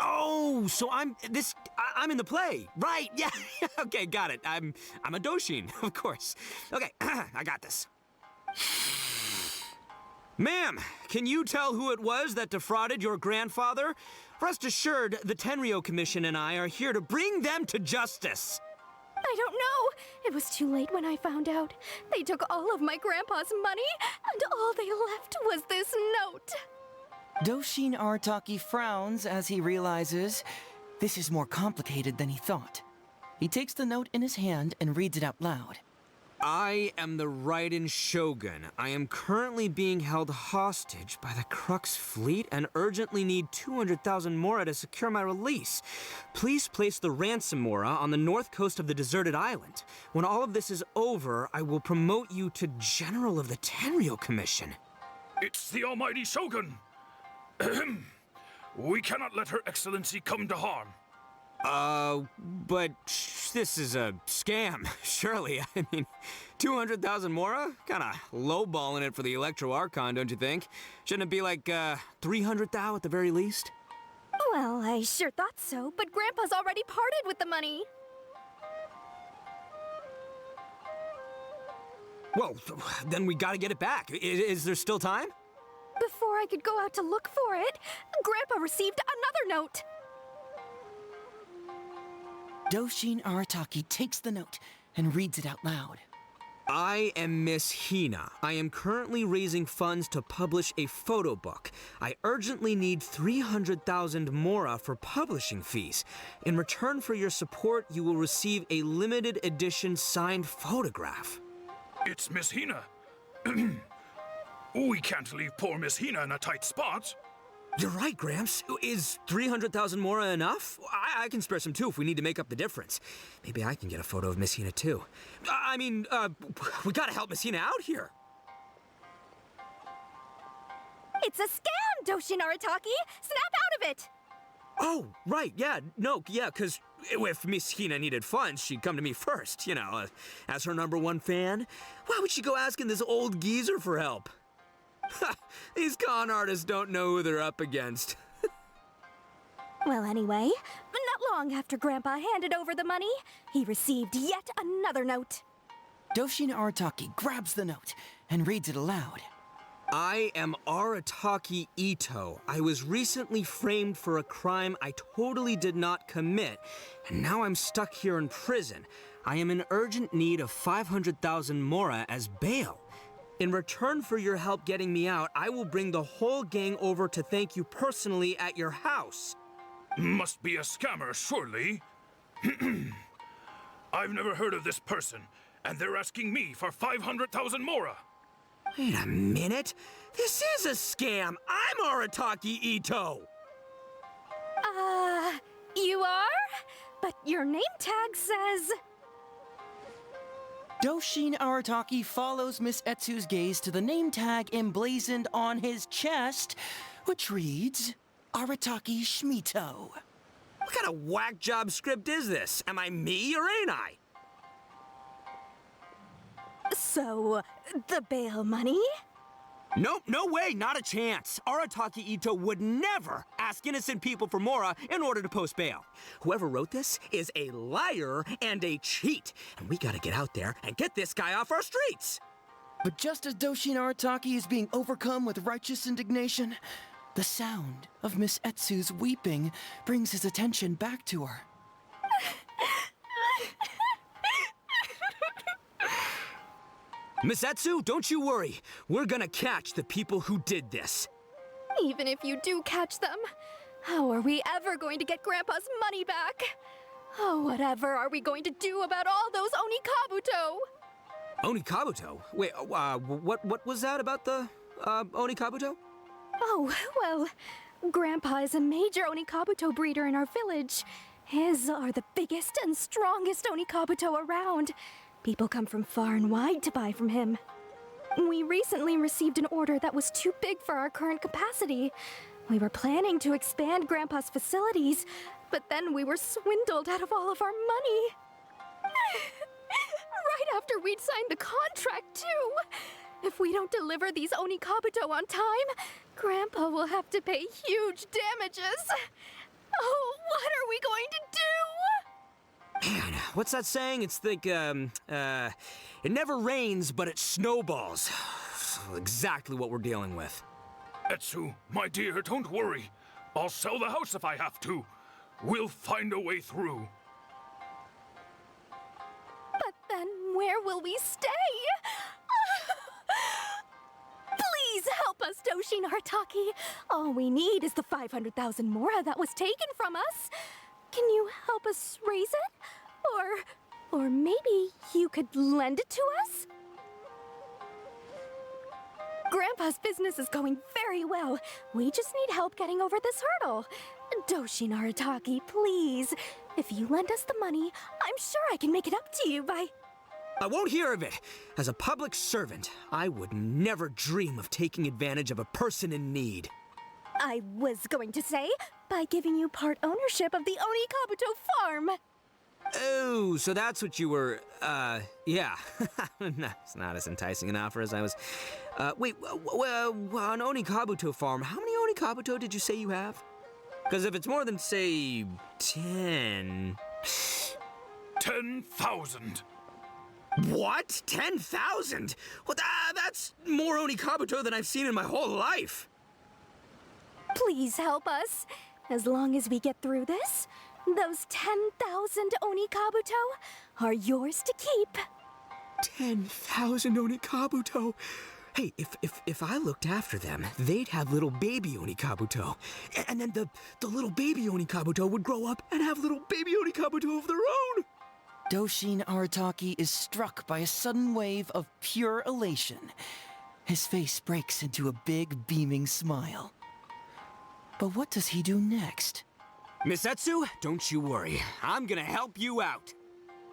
Oh, so I'm in the play. Right, yeah. Okay, got it. I'm a Doshin, of course. Okay, I got this. Ma'am, can you tell who it was that defrauded your grandfather? Rest assured, the Tenryou Commission and I are here to bring them to justice. I don't know. It was too late when I found out. They took all of my grandpa's money, and all they left was this note. Doshin Arataki frowns as he realizes this is more complicated than he thought. He takes the note in his hand and reads it out loud. I am the Raiden Shogun. I am currently being held hostage by the Crux fleet and urgently need 200,000 mora to secure my release. Please place the ransom mora on the north coast of the deserted island. When all of this is over, I will promote you to General of the Tenryou Commission. It's the almighty Shogun. We cannot let Her Excellency come to harm. But this is a scam, surely. I mean, 200,000 mora? Kinda lowballing it for the Electro Archon, don't you think? Shouldn't it be like, 300,000 at the very least? Well, I sure thought so, but Grandpa's already parted with the money. Well, then we gotta get it back. Is there still time? Before I could go out to look for it, Grandpa received another note. Doshin Arataki takes the note and reads it out loud. I am Miss Hina. I am currently raising funds to publish a photo book. I urgently need 300,000 mora for publishing fees. In return for your support, you will receive a limited edition signed photograph. It's Miss Hina. We can't leave poor Miss Hina in a tight spot. You're right, Gramps. Is 300,000 mora enough? I can spare some too if we need to make up the difference. Maybe I can get a photo of Miss Hina too. We gotta help Miss Hina out here. It's a scam, Doshi Naritaki! Snap out of it! Oh, right, yeah, because if Miss Hina needed funds, she'd come to me first, as her #1 fan. Why would she go asking this old geezer for help? These con artists don't know who they're up against. Well, anyway, not long after Grandpa handed over the money, he received yet another note. Doshi Arataki grabs the note and reads it aloud. I am Arataki Ito. I was recently framed for a crime I totally did not commit, and now I'm stuck here in prison. I am in urgent need of 500,000 mora as bail. In return for your help getting me out, I will bring the whole gang over to thank you personally at your house. Must be a scammer, surely. I've never heard of this person, and they're asking me for 500,000 mora. Wait a minute. This is a scam. I'm Arataki Ito. You are? But your name tag says... Doshin Arataki follows Miss Etsu's gaze to the name tag emblazoned on his chest, which reads, Arataki Shmito. What kind of whack job script is this? Am I me or ain't I? So, the bail money? Nope, no way, not a chance. Arataki Ito would never ask innocent people for mora in order to post bail. Whoever wrote this is a liar and a cheat, and we gotta get out there and get this guy off our streets. But just as Doshin Arataki is being overcome with righteous indignation, the sound of Miss Etsu's weeping brings his attention back to her. Miss Etsu, don't you worry. We're gonna catch the people who did this. Even if you do catch them, how are we ever going to get Grandpa's money back? Oh, whatever are we going to do about all those Onikabuto? Onikabuto? Wait, what was that about the, Onikabuto? Oh, well, Grandpa is a major Onikabuto breeder in our village. His are the biggest and strongest Onikabuto around. People come from far and wide to buy from him. We recently received an order that was too big for our current capacity. We were planning to expand Grandpa's facilities, but then we were swindled out of all of our money. Right after we'd signed the contract, too. If we don't deliver these Onikabuto on time, Grandpa will have to pay huge damages. Oh, what are we going to do? Man, what's that saying? It's like, it never rains, but it snowballs. Exactly what we're dealing with. Etsu, my dear, don't worry. I'll sell the house if I have to. We'll find a way through. But then where will we stay? Please help us, Doshin Arataki. All we need is the 500,000 mora that was taken from us. Can you help us raise it? Or maybe you could lend it to us? Grandpa's business is going very well. We just need help getting over this hurdle. Doshin Arataki, please. If you lend us the money, I'm sure I can make it up to you by... I won't hear of it. As a public servant, I would never dream of taking advantage of a person in need. I was going to say, by giving you part ownership of the Onikabuto farm. Oh, so that's what you were, yeah. It's not as enticing an offer as I was... wait, on Onikabuto farm, how many Onikabuto did you say you have? Because if it's more than, say, 10... 10,000. What? 10,000? Well, that's more Onikabuto than I've seen in my whole life. Please help us. As long as we get through this, those 10,000 Onikabuto are yours to keep. 10,000 Onikabuto. Hey, if I looked after them, they'd have little baby Onikabuto. And then the little baby Onikabuto would grow up and have little baby Onikabuto of their own. Doshin Arataki is struck by a sudden wave of pure elation. His face breaks into a big, beaming smile. But what does he do next? Miss Heizou, don't you worry. I'm gonna help you out.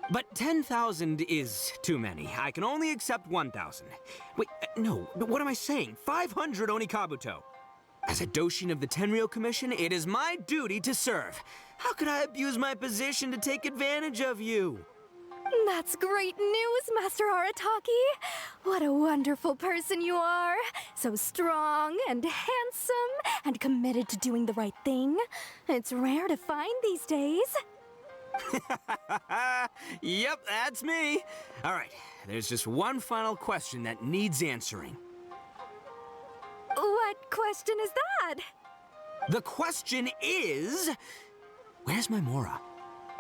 But 10,000 is too many. I can only accept 1,000. Wait, no, what am I saying? 500 Onikabuto. As a Doshin of the Tenryou Commission, it is my duty to serve. How could I abuse my position to take advantage of you? That's great news, Master Arataki. What a wonderful person you are. So strong and handsome and committed to doing the right thing. It's rare to find these days. Yep, that's me. All right, there's just one final question that needs answering. What question is that? The question is, where's my Mora?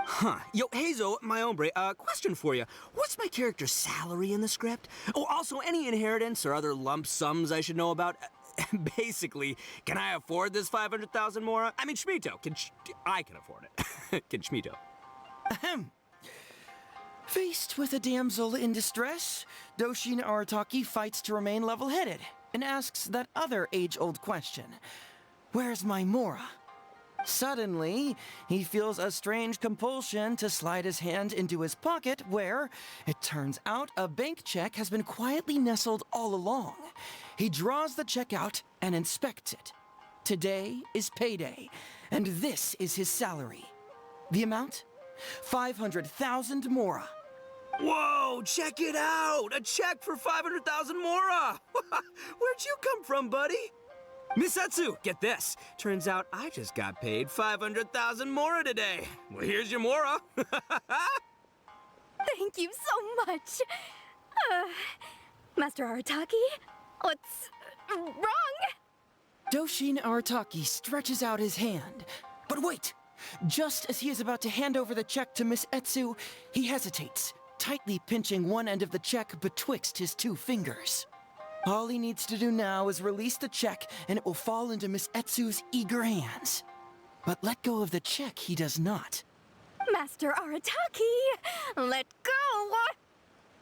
Huh. Yo, Heizou, my hombre, question for you. What's my character's salary in the script? Oh, also, any inheritance or other lump sums I should know about? Basically, can I afford this 500,000 Mora? I mean, Schmito, I can afford it. Can Schmito? Ahem. Faced with a damsel in distress, Doshin Arataki fights to remain level-headed and asks that other age-old question. Where's my Mora? Suddenly, he feels a strange compulsion to slide his hand into his pocket where, it turns out, a bank check has been quietly nestled all along. He draws the check out and inspects it. Today is payday, and this is his salary. The amount? 500,000 Mora. Whoa, check it out! A check for 500,000 Mora! Where'd you come from, buddy? Miss Heizou, get this. Turns out I just got paid 500,000 Mora today. Well, here's your Mora. Thank you so much. Master Arataki, what's wrong? Doshin Arataki stretches out his hand. But wait! Just as he is about to hand over the check to Miss Heizou, he hesitates, tightly pinching one end of the check betwixt his two fingers. All he needs to do now is release the check, and it will fall into Miss Heizou's eager hands. But let go of the check he does not. Master Arataki, let go!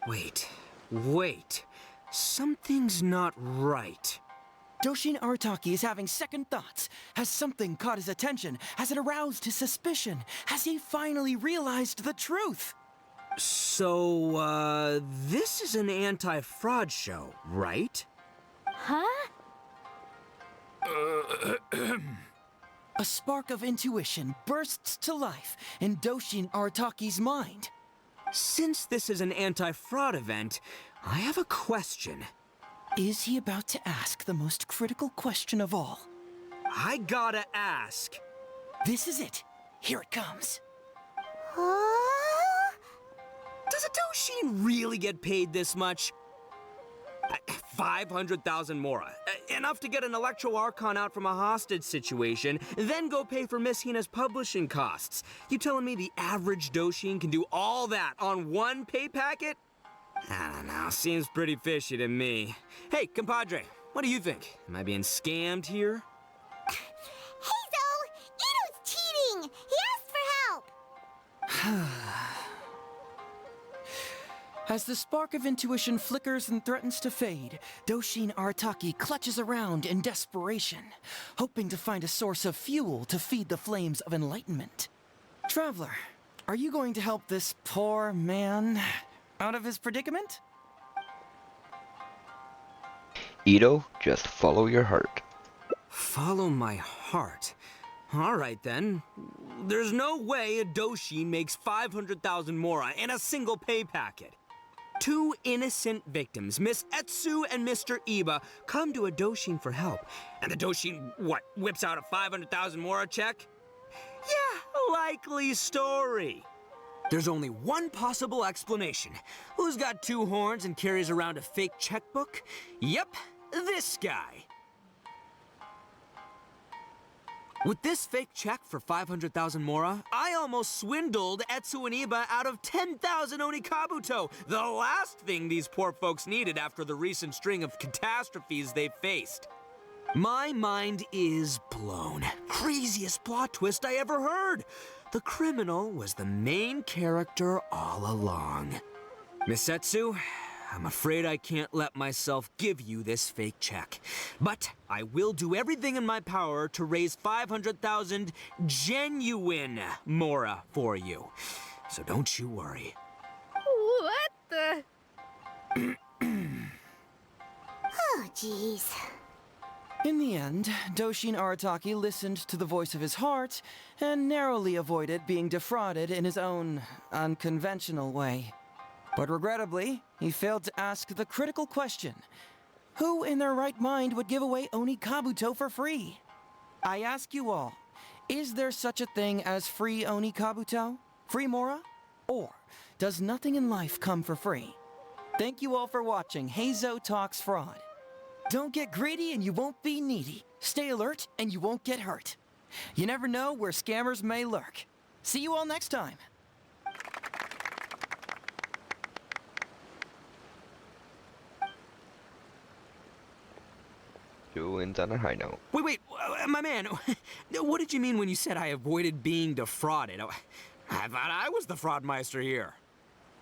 Wait. Something's not right. Doshin Arataki is having second thoughts. Has something caught his attention? Has it aroused his suspicion? Has he finally realized the truth? So, this is an anti-fraud show, right? Huh? A spark of intuition bursts to life in Doshin Arataki's mind. Since this is an anti-fraud event, I have a question. Is he about to ask the most critical question of all? I gotta ask. This is it. Here it comes. Does a Doshin really get paid this much? 500,000 Mora. Enough to get an Electro Archon out from a hostage situation, then go pay for Miss Hina's publishing costs. You telling me the average Doshin can do all that on one pay packet? I don't know, seems pretty fishy to me. Hey, compadre, what do you think? Am I being scammed here? Heizou! Ito's cheating! He asked for help! As the spark of intuition flickers and threatens to fade, Doshin Arataki clutches around in desperation, hoping to find a source of fuel to feed the flames of enlightenment. Traveler, are you going to help this poor man out of his predicament? Ito, just follow your heart. Follow my heart. All right, then. There's no way a Doshin makes 500,000 Mora in a single pay packet. Two innocent victims, Miss Heizou and Mr. Iba, come to a Doshin for help. And the Doshin, whips out a 500,000 Mora check? Yeah, likely story. There's only one possible explanation. Who's got two horns and carries around a fake checkbook? Yep, this guy. With this fake check for 500,000 Mora, I almost swindled Etsu and Iba out of 10,000 Onikabuto, the last thing these poor folks needed after the recent string of catastrophes they've faced. My mind is blown. Craziest plot twist I ever heard. The criminal was the main character all along. Miss Etsu, I'm afraid I can't let myself give you this fake check. But I will do everything in my power to raise 500,000 genuine Mora for you. So don't you worry. What the? Oh, jeez. In the end, Doshin Arataki listened to the voice of his heart and narrowly avoided being defrauded in his own unconventional way. But regrettably, he failed to ask the critical question: who in their right mind would give away Oni Kabuto for free? I ask you all, is there such a thing as free Oni Kabuto? Free Mora? Or does nothing in life come for free? Thank you all for watching Heizou Talks Fraud. Don't get greedy and you won't be needy. Stay alert and you won't get hurt. You never know where scammers may lurk. See you all next time. Who ends on a high note. Wait, my man, what did you mean when you said I avoided being defrauded? I thought I was the fraudmeister here.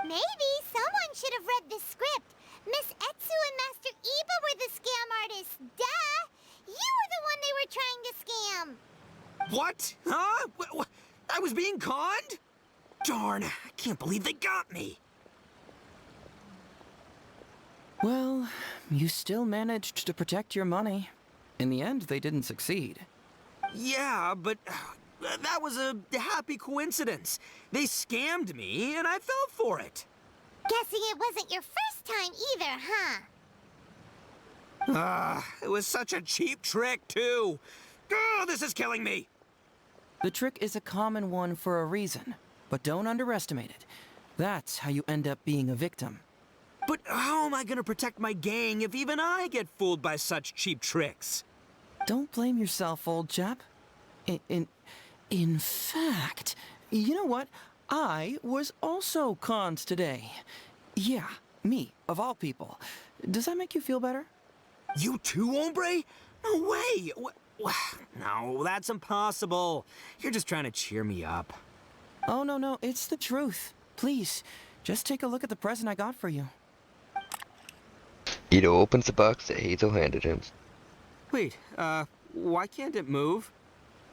Maybe someone should have read the script. Miss Etsu and Master Iba were the scam artists. Duh! You were the one they were trying to scam. What? Huh? I was being conned? Darn, I can't believe they got me. Well, you still managed to protect your money. In the end, they didn't succeed. Yeah, but that was a happy coincidence. They scammed me, and I fell for it. Guessing it wasn't your first time either, huh? It was such a cheap trick, too. Oh, this is killing me. The trick is a common one for a reason, but don't underestimate it. That's how you end up being a victim. But how am I gonna protect my gang if even I get fooled by such cheap tricks? Don't blame yourself, old chap. In fact, you know what? I was also conned today. Yeah, me, of all people. Does that make you feel better? You too, hombre? No way! No, that's impossible. You're just trying to cheer me up. Oh, no, it's the truth. Please, just take a look at the present I got for you. Ito opens the box that Hazel handed him. Wait, why can't it move?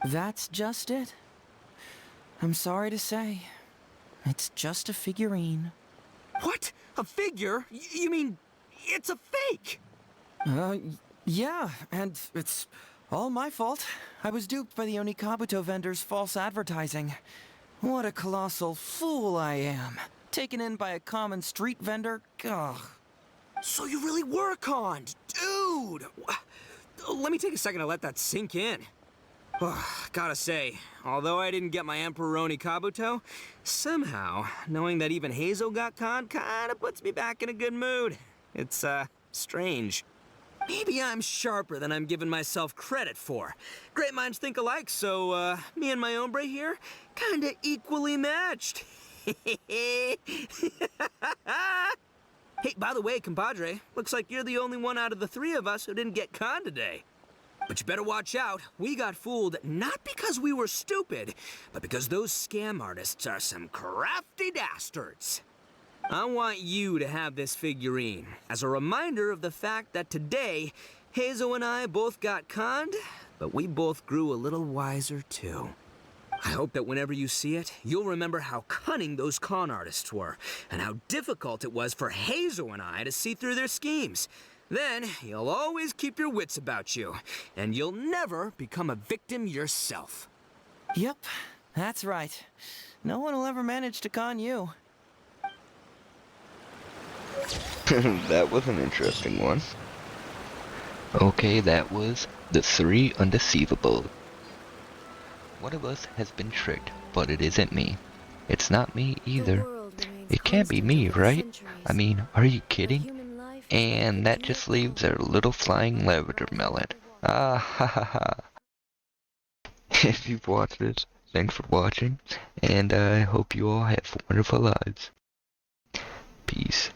That's just it. I'm sorry to say, it's just a figurine. What? A figure? You mean it's a fake? Yeah, and it's all my fault. I was duped by the Onikabuto vendor's false advertising. What a colossal fool I am. Taken in by a common street vendor? Ugh. So you really were conned, dude! Let me take a second to let that sink in. Gotta say, although I didn't get my Emperor Onikabuto, somehow, knowing that even Heizou got conned kinda puts me back in a good mood. It's, strange. Maybe I'm sharper than I'm giving myself credit for. Great minds think alike, so, me and my hombre here, kinda equally matched. Hey, by the way, compadre, looks like you're the only one out of the three of us who didn't get conned today. But you better watch out. We got fooled not because we were stupid, but because those scam artists are some crafty dastards. I want you to have this figurine as a reminder of the fact that today, Heizou and I both got conned, but we both grew a little wiser too. I hope that whenever you see it, you'll remember how cunning those con artists were, and how difficult it was for Heizou and I to see through their schemes. Then, you'll always keep your wits about you, and you'll never become a victim yourself. Yep, that's right. No one will ever manage to con you. That was an interesting one. Okay, that was the 3 Undeceivables. One of us has been tricked, but it isn't me. It's not me either. It can't be me, right? I mean, are you kidding? And that just leaves our little flying lavender melon. Ah ha ha ha. if you've watched this, thanks for watching, and I hope you all have wonderful lives. Peace.